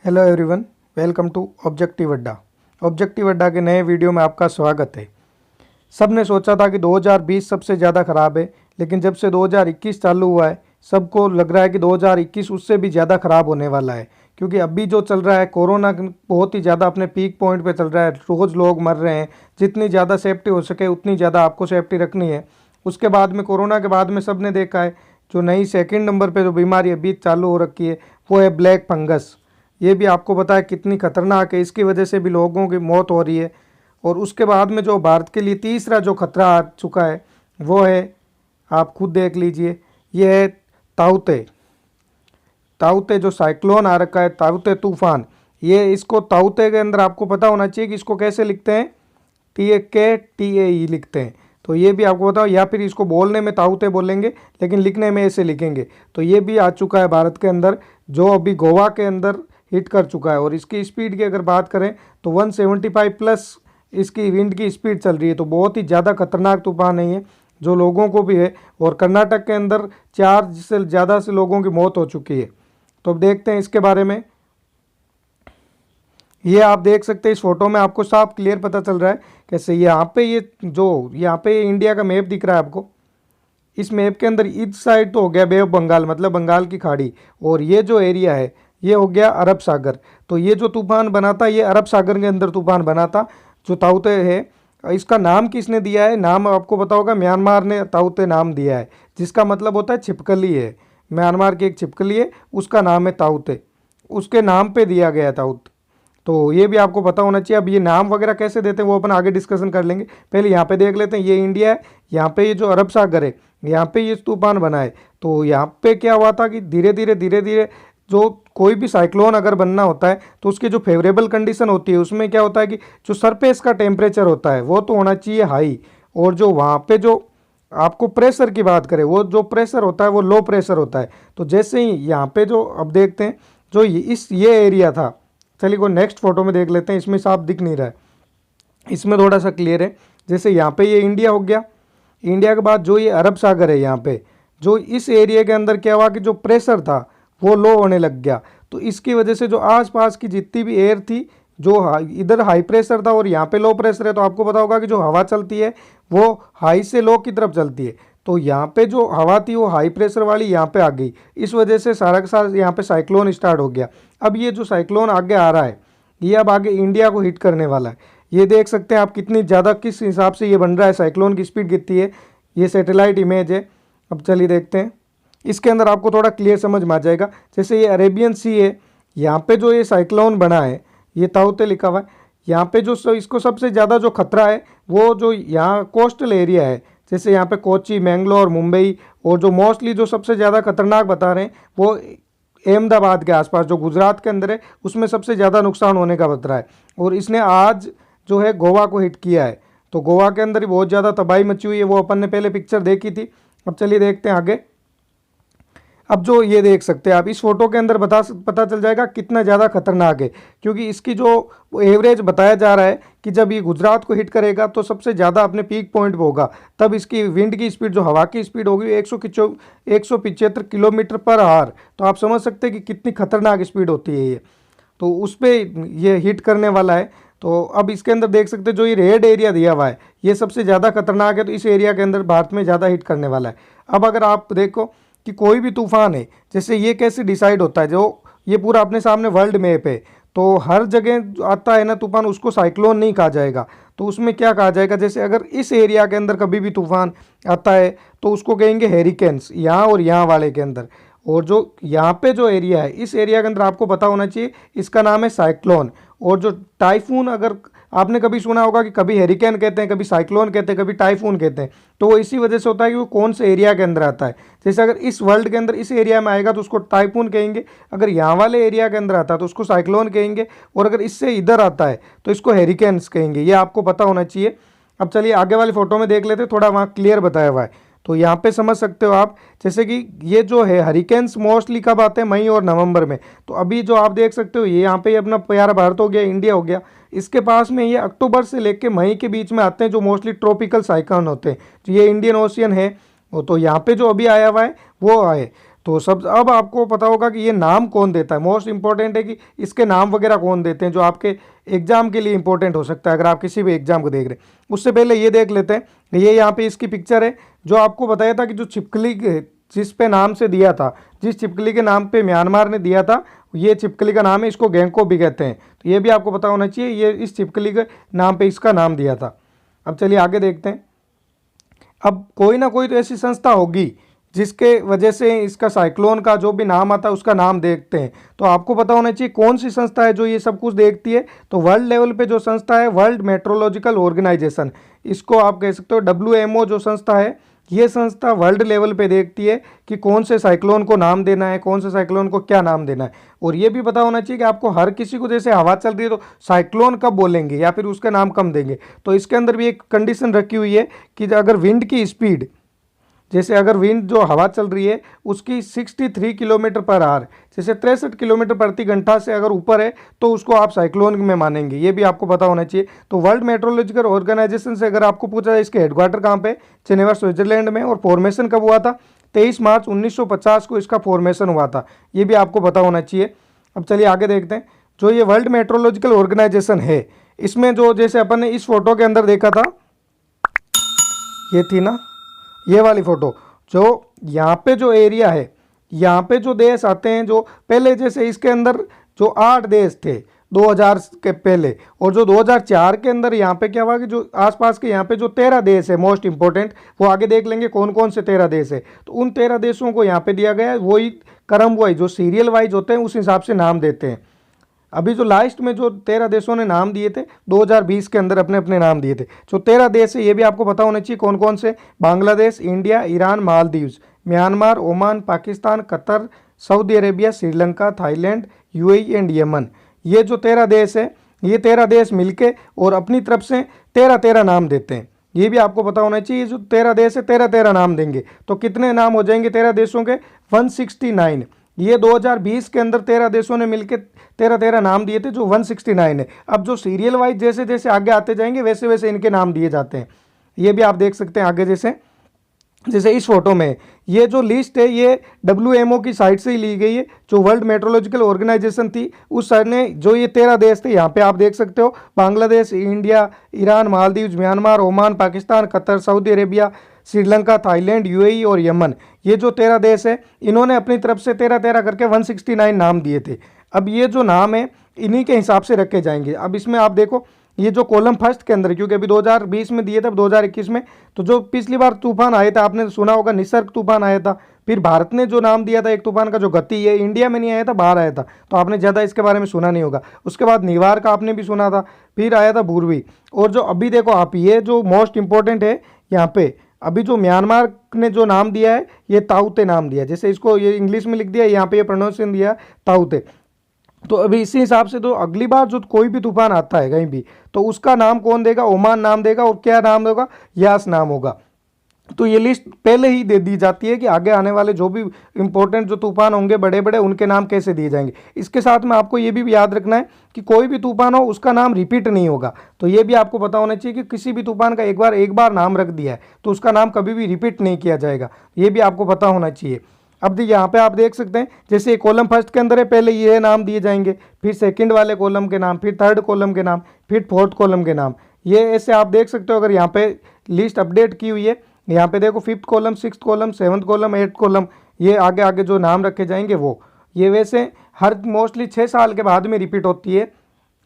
Hello everyone, welcome to Objective Adda. Objective Adda के नए video में आपका स्वागत है। सब ने सोचा था कि 2020 सबसे ज़्यादा ख़राब है, लेकिन जब से 2021 चालू हुआ है सबको लग रहा है कि 2021 उससे भी ज़्यादा ख़राब होने वाला है। क्योंकि अभी जो चल रहा है कोरोना बहुत ही ज़्यादा अपने पीक पॉइंट पे चल रहा है, रोज़ लोग मर रहे हैं। जितनी ज़्यादा सेफ्टी हो सके उतनी ज़्यादा आपको सेफ्टी रखनी है। उसके बाद में कोरोना के बाद में सब ने देखा है जो नई सेकेंड नंबर पर जो बीमारी अभी चालू हो रखी है वो है ब्लैक फंगस। ये भी आपको पता है कितनी खतरनाक है, इसकी वजह से भी लोगों की मौत हो रही है। और उसके बाद में जो भारत के लिए तीसरा जो खतरा आ चुका है वो है, आप खुद देख लीजिए, ये है ताउते। ताउते जो साइक्लोन आ रखा है, ताउते तूफान, ये इसको ताउते के अंदर आपको पता होना चाहिए कि इसको कैसे लिखते हैं, TAKTAE लिखते हैं। तो ये भी आपको बताओ, या फिर इसको बोलने में ताउते बोलेंगे लेकिन लिखने में ऐसे लिखेंगे। तो ये भी आ चुका है भारत के अंदर, जो अभी गोवा के अंदर हिट कर चुका है। और इसकी स्पीड की अगर बात करें तो 175 प्लस इसकी विंड की स्पीड चल रही है। तो बहुत ही ज़्यादा खतरनाक तूफान है ये, जो लोगों को भी है। और कर्नाटक के अंदर 4 से ज़्यादा से लोगों की मौत हो चुकी है। तो अब देखते हैं इसके बारे में। ये आप देख सकते हैं इस फोटो में, आपको साफ क्लियर पता चल रहा है कैसे। यहाँ पे ये जो यहाँ पे इंडिया का मैप दिख रहा है आपको, इस मैप के अंदर इस साइड तो हो गया बे ऑफ बंगाल, मतलब बंगाल की खाड़ी। और ये जो एरिया है ये हो गया अरब सागर। तो ये जो तूफान बना था ये अरब सागर के अंदर तूफान बना था, जो ताउते है। इसका नाम किसने दिया है, नाम आपको पता होगा, म्यांमार ने ताउते नाम दिया है, जिसका मतलब होता है छिपकली है। म्यांमार की एक छिपकली है, उसका नाम है ताउते, उसके नाम पे दिया गया ताउत। तो ये भी आपको पता होना चाहिए। अब ये नाम वगैरह कैसे देते हैं वो अपन आगे डिस्कशन कर लेंगे। पहले यहाँ पे देख लेते हैं, ये इंडिया है, यहाँ पे ये जो अरब सागर है यहाँ पे ये तूफान बना है। तो यहाँ पे क्या हुआ था कि धीरे धीरे जो कोई भी साइक्लोन अगर बनना होता है तो उसकी जो फेवरेबल कंडीशन होती है उसमें क्या होता है कि जो सरफेस का टेम्परेचर होता है वो तो होना चाहिए हाई, और जो वहाँ पे जो आपको प्रेशर की बात करें वो जो प्रेशर होता है वो लो प्रेशर होता है। तो जैसे ही यहाँ पे जो अब देखते हैं जो ये एरिया था, चलिए कोई नेक्स्ट फोटो में देख लेते हैं, इसमें साफ दिख नहीं रहा है, इसमें थोड़ा सा क्लियर है। जैसे यहाँ पे ये इंडिया हो गया, इंडिया के बाद जो ये अरब सागर है, यहाँ पे जो इस एरिया के अंदर क्या हुआ कि जो प्रेशर था वो लो होने लग गया। तो इसकी वजह से जो आसपास की जितनी भी एयर थी, जो इधर हाई प्रेशर था और यहाँ पे लो प्रेशर है, तो आपको पता होगा कि जो हवा चलती है वो हाई से लो की तरफ चलती है। तो यहाँ पे जो हवा थी वो हाई प्रेशर वाली यहाँ पे आ गई, इस वजह से सारा का सारा यहाँ पे साइक्लोन स्टार्ट हो गया। अब ये जो साइक्लोन आगे आ रहा है ये अब आगे इंडिया को हिट करने वाला है। ये देख सकते हैं आप कितनी ज़्यादा किस हिसाब से ये बन रहा है, साइक्लोन की स्पीड कितनी है। ये सैटेलाइट इमेज है। अब चलिए देखते हैं, इसके अंदर आपको थोड़ा क्लियर समझ में आ जाएगा। जैसे ये अरेबियन सी है, यहाँ पे जो ये साइक्लोन बना है, ये ताउते लिखा हुआ है, यहाँ पे जो इसको सबसे ज़्यादा जो खतरा है वो जो यहाँ कोस्टल एरिया है, जैसे यहाँ पे कोची, मैंगलोर, मुंबई, और जो मोस्टली जो सबसे ज़्यादा खतरनाक बता रहे हैं वो अहमदाबाद के आसपास जो गुजरात के अंदर है उसमें सबसे ज़्यादा नुकसान होने का खतरा है। और इसने आज जो है गोवा को हिट किया है। तो गोवा के अंदर ही बहुत ज़्यादा तबाही मची हुई है, वो अपन ने पहले पिक्चर देखी थी। अब चलिए देखते हैं आगे। अब जो ये देख सकते हैं आप इस फोटो के अंदर पता चल जाएगा कितना ज़्यादा खतरनाक है, क्योंकि इसकी जो एवरेज बताया जा रहा है कि जब ये गुजरात को हिट करेगा तो सबसे ज़्यादा अपने पीक पॉइंट पे होगा, तब इसकी विंड की स्पीड, जो हवा की स्पीड होगी 175 किलोमीटर पर आवर। तो आप समझ सकते हैं कि कितनी खतरनाक स्पीड होती है ये। तो उस पर ये हिट करने वाला है। तो अब इसके अंदर देख सकते हैं जो ये रेड एरिया दिया हुआ है ये सबसे ज़्यादा खतरनाक है, तो इस एरिया के अंदर भारत में ज़्यादा हिट करने वाला है। अब अगर आप देखो कि कोई भी तूफान है, जैसे ये कैसे डिसाइड होता है, जो ये पूरा अपने सामने वर्ल्ड मैप है, तो हर जगह आता है ना तूफान उसको साइक्लोन नहीं कहा जाएगा। तो उसमें क्या कहा जाएगा, जैसे अगर इस एरिया के अंदर कभी भी तूफान आता है तो उसको कहेंगे हेरिकेन्स, यहाँ और यहाँ वाले के अंदर। और जो यहाँ पे जो एरिया है इस एरिया के अंदर आपको पता होना चाहिए इसका नाम है साइक्लोन। और जो टाइफून, अगर आपने कभी सुना होगा कि कभी हेरिकेन कहते हैं, कभी साइक्लोन कहते हैं, कभी टाइफून कहते हैं, तो वो इसी वजह से होता है कि वो कौन से एरिया के अंदर आता है। जैसे अगर इस वर्ल्ड के अंदर इस एरिया में आएगा तो उसको टाइफून कहेंगे, अगर यहाँ वाले एरिया के अंदर आता है तो उसको साइक्लोन कहेंगे, और अगर इससे इधर आता है तो इसको हेरिकेन्स कहेंगे। ये आपको पता होना चाहिए। अब चलिए आगे वाली फोटो में देख लेते हैं, थोड़ा वहाँ क्लियर बताया हुआ है। तो यहाँ पे समझ सकते हो आप, जैसे कि ये जो है हरिकेन्स मोस्टली कब आते हैं, मई और नवंबर में। तो अभी जो आप देख सकते हो ये यहाँ पे अपना प्यारा भारत हो गया, इंडिया हो गया, इसके पास में ये अक्टूबर से लेकर मई के बीच में आते हैं, जो मोस्टली ट्रॉपिकल साइक्लोन होते हैं। तो ये इंडियन ओशियन है, वो तो यहाँ पे जो अभी आया हुआ है वो आए। तो सब अब आपको पता होगा कि ये नाम कौन देता है। मोस्ट इंपॉर्टेंट है कि इसके नाम वगैरह कौन देते हैं, जो आपके एग्जाम के लिए इंपॉर्टेंट हो सकता है अगर आप किसी भी एग्जाम को देख रहे हैं। उससे पहले ये देख लेते हैं, ये यहाँ पे इसकी पिक्चर है, जो आपको बताया था कि जो छिपकली जिस पे नाम से दिया था, जिस छिपकली के नाम पे म्यांमार ने दिया था, ये छिपकली का नाम है, इसको गैंगको भी कहते हैं। तो ये भी आपको पता होना चाहिए, ये इस छिपकली के नाम पे इसका नाम दिया था। अब चलिए आगे देखते हैं। अब कोई ना कोई तो ऐसी संस्था होगी जिसके वजह से इसका साइक्लोन का जो भी नाम आता है उसका नाम देखते हैं। तो आपको पता होना चाहिए कौन सी संस्था है जो ये सब कुछ देखती है। तो वर्ल्ड लेवल पे जो संस्था है, वर्ल्ड मेट्रोलॉजिकल ऑर्गेनाइजेशन, इसको आप कह सकते हो WMO जो संस्था है, ये संस्था वर्ल्ड लेवल पे देखती है कि कौन से साइक्लोन को नाम देना है, कौन से साइक्लोन को क्या नाम देना है। और ये भी पता होना चाहिए कि आपको हर किसी को, जैसे हवा चल रही है तो साइक्लोन कब बोलेंगे या फिर उसका नाम कब देंगे। तो इसके अंदर भी एक कंडीशन रखी हुई है कि अगर विंड की स्पीड, जैसे अगर विंड जो हवा चल रही है उसकी 63 किलोमीटर पर आवर, जैसे 63 किलोमीटर प्रति घंटा से अगर ऊपर है तो उसको आप साइक्लोन में मानेंगे। ये भी आपको पता होना चाहिए। तो वर्ल्ड मेट्रोलॉजिकल ऑर्गेनाइजेशन से अगर आपको पूछा जाए इसके हेडक्वार्टर कहाँ पे, जेनेवा स्विट्जरलैंड में, और फॉर्मेशन कब हुआ था, 23 मार्च 1950 को इसका फॉर्मेशन हुआ था। ये भी आपको पता होना चाहिए। अब चलिए आगे देखते हैं। जो ये वर्ल्ड मेट्रोलॉजिकल ऑर्गेनाइजेशन है, इसमें जो जैसे अपन ने इस फोटो के अंदर देखा था, ये थी ना ये वाली फोटो, जो यहाँ पे जो एरिया है, यहाँ पे जो देश आते हैं, जो पहले जैसे इसके अंदर जो 8 देश थे 2000 के पहले, और जो 2004 के अंदर यहाँ पे क्या हुआ कि जो आसपास के यहाँ पे जो 13 देश है मोस्ट इंपॉर्टेंट, वो आगे देख लेंगे कौन कौन से 13 देश है। तो उन 13 देशों को यहाँ पे दिया गया है, वही क्रम वाइज जो सीरियल वाइज होते हैं उस हिसाब से नाम देते हैं। अभी जो लास्ट में जो 13 देशों ने नाम दिए थे 2020 के अंदर अपने अपने नाम दिए थे, जो 13 देश है ये भी आपको पता होना चाहिए कौन कौन से। Bangladesh, India, Iran, Maldives, Myanmar, Oman, Pakistan, Qatar, Saudi Arabia, Sri Lanka, Thailand, UAE and Yemen. ये जो 13 देश है, ये 13 देश मिलके और अपनी तरफ से 13 नाम देते हैं। ये भी आपको पता होना चाहिए। जो 13 देश है 13 नाम देंगे तो कितने नाम हो जाएंगे 13 देशों के, 169। ये 2020 के अंदर 13 देशों ने मिलकर 13 नाम दिए थे, जो 169 है। अब जो सीरियल वाइज जैसे जैसे आगे आते जाएंगे वैसे वैसे इनके नाम दिए जाते हैं। ये भी आप देख सकते हैं आगे, जैसे जैसे इस फोटो में ये जो लिस्ट है ये WMO की साइट से ही ली गई है, जो वर्ल्ड मेट्रोलॉजिकल ऑर्गेनाइजेशन थी उस साइड ने जो ये 13 देश थे यहाँ पे आप देख सकते हो, Bangladesh, India, Iran, Maldives, Myanmar, Oman, Pakistan, Qatar, Saudi Arabia, Sri Lanka, Thailand, UAE और यमन। ये जो 13 देश है इन्होंने अपनी तरफ से 13 करके 169 नाम दिए थे। अब ये जो नाम है इन्हीं के हिसाब से रखे जाएंगे। अब इसमें आप देखो ये जो कॉलम फर्स्ट के अंदर, क्योंकि अभी 2020 में दिए थे, अब 2021 में, तो जो पिछली बार तूफान आए थे आपने सुना होगा, निसर्ग तूफान आया था। फिर भारत ने जो नाम दिया था एक तूफान का, जो गति है, इंडिया में नहीं आया था, बाहर आया था, तो आपने ज़्यादा इसके बारे में सुना नहीं होगा। उसके बाद निवार का आपने भी सुना था, फिर आया था भूरवी। और जो अभी देखो आप, ये जो मोस्ट इंपॉर्टेंट है यहाँ पे, अभी जो म्यांमार ने जो नाम दिया है ये ताउते नाम दिया है। जैसे इसको ये इंग्लिश में लिख दिया, यहाँ पे ये प्रोनाउंसिएशन दिया ताउते। तो अभी इसी हिसाब से तो अगली बार जो कोई भी तूफान आता है कहीं भी, तो उसका नाम कौन देगा, ओमान नाम देगा, और क्या नाम होगा, यास नाम होगा। तो ये लिस्ट पहले ही दे दी जाती है कि आगे आने वाले जो भी इंपॉर्टेंट जो तूफान होंगे बड़े बड़े, उनके नाम कैसे दिए जाएंगे। इसके साथ में आपको ये भी याद रखना है कि कोई भी तूफान हो उसका नाम रिपीट नहीं होगा। तो ये भी आपको पता होना चाहिए कि किसी भी तूफान का एक बार नाम रख दिया है तो उसका नाम कभी भी रिपीट नहीं किया जाएगा। ये भी आपको पता होना चाहिए। अब यहाँ पे आप देख सकते हैं, जैसे कॉलम फर्स्ट के अंदर है, पहले ये नाम दिए जाएंगे, फिर सेकंड वाले कॉलम के नाम, फिर थर्ड कॉलम के नाम, फिर फोर्थ कॉलम के नाम। ये ऐसे आप देख सकते हो। अगर यहाँ पे लिस्ट अपडेट की हुई है, यहाँ पे देखो 5th column, 6th column, 7th column, 8th column, ये आगे आगे जो नाम रखे जाएंगे वो, ये वैसे हर मोस्टली 6 साल के बाद में रिपीट होती है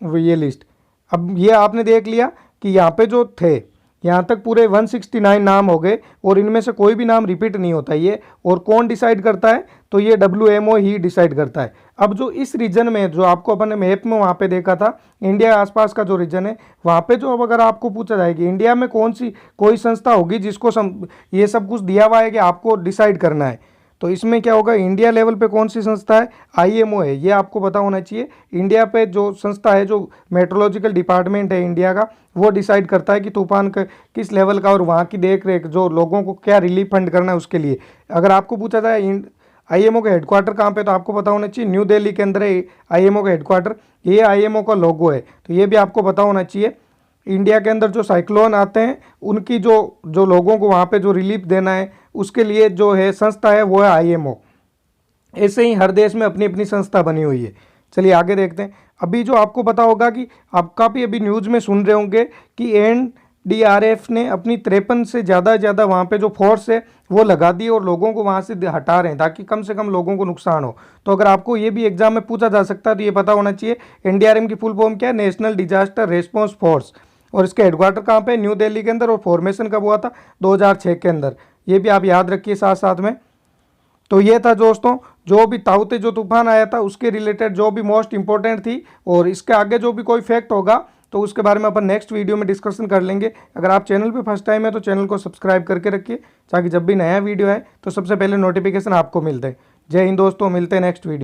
वो ये लिस्ट। अब ये आपने देख लिया कि यहाँ पे जो थे यहाँ तक पूरे 169 नाम हो गए, और इनमें से कोई भी नाम रिपीट नहीं होता ये। और कौन डिसाइड करता है, तो ये WMO ही डिसाइड करता है। अब जो इस रीजन में, जो आपको अपने मैप में वहाँ पे देखा था, इंडिया आसपास का जो रीजन है, वहाँ पे जो अब अगर आपको पूछा जाए कि इंडिया में कौन सी कोई संस्था होगी जिसको ये सब कुछ दिया हुआ है कि आपको डिसाइड करना है, तो इसमें क्या होगा, इंडिया लेवल पे कौन सी संस्था है, IMO है। ये आपको पता होना चाहिए। इंडिया पे जो संस्था है, जो मेट्रोलॉजिकल डिपार्टमेंट है इंडिया का, वो डिसाइड करता है कि तूफान का किस लेवल का, और वहाँ की देख रेख, जो लोगों को क्या रिलीफ फंड करना है उसके लिए। अगर आपको पूछा जाए IMO का हेडक्वार्टर कहाँ पे, तो आपको पता होना चाहिए न्यू दिल्ली के अंदर है IMO का हेडक्वार्टर। ये IMO का लोगो है, तो ये भी आपको पता होना चाहिए। इंडिया के अंदर जो साइक्लोन आते हैं उनकी जो लोगों को वहाँ पे जो रिलीफ देना है उसके लिए जो है संस्था है वो है IMO। ऐसे ही हर देश में अपनी अपनी संस्था बनी हुई है। चलिए आगे देखते हैं। अभी जो आपको पता होगा कि आप काफ़ी अभी न्यूज़ में सुन रहे होंगे कि एनडीआरएफ ने अपनी 53 से ज़्यादा वहाँ पे जो फोर्स है वो लगा दी और लोगों को वहाँ से हटा रहे हैं ताकि कम से कम लोगों को नुकसान हो। तो अगर आपको ये भी एग्जाम में पूछा जा सकता है तो ये पता होना चाहिए एनडीआरएफ की फुल फॉर्म क्या है, नेशनल डिजास्टर रिस्पॉन्स फोर्स। और इसका हेडक्वार्टर कहाँ पे, न्यू दिल्ली के अंदर। और फॉर्मेशन कब हुआ था, 2006 के अंदर। ये भी आप याद रखिए साथ साथ में। तो ये था दोस्तों जो भी ताउते जो तूफान आया था उसके रिलेटेड जो भी मोस्ट इंपॉर्टेंट थी। और इसके आगे जो भी कोई फैक्ट होगा तो उसके बारे में अपन नेक्स्ट वीडियो में डिस्कशन कर लेंगे। अगर आप चैनल पे फर्स्ट टाइम है तो चैनल को सब्सक्राइब करके रखिए ताकि जब भी नया वीडियो है तो सबसे पहले नोटिफिकेशन आपको मिलता है। जय हिंद दोस्तों, मिलते हैं नेक्स्ट वीडियो।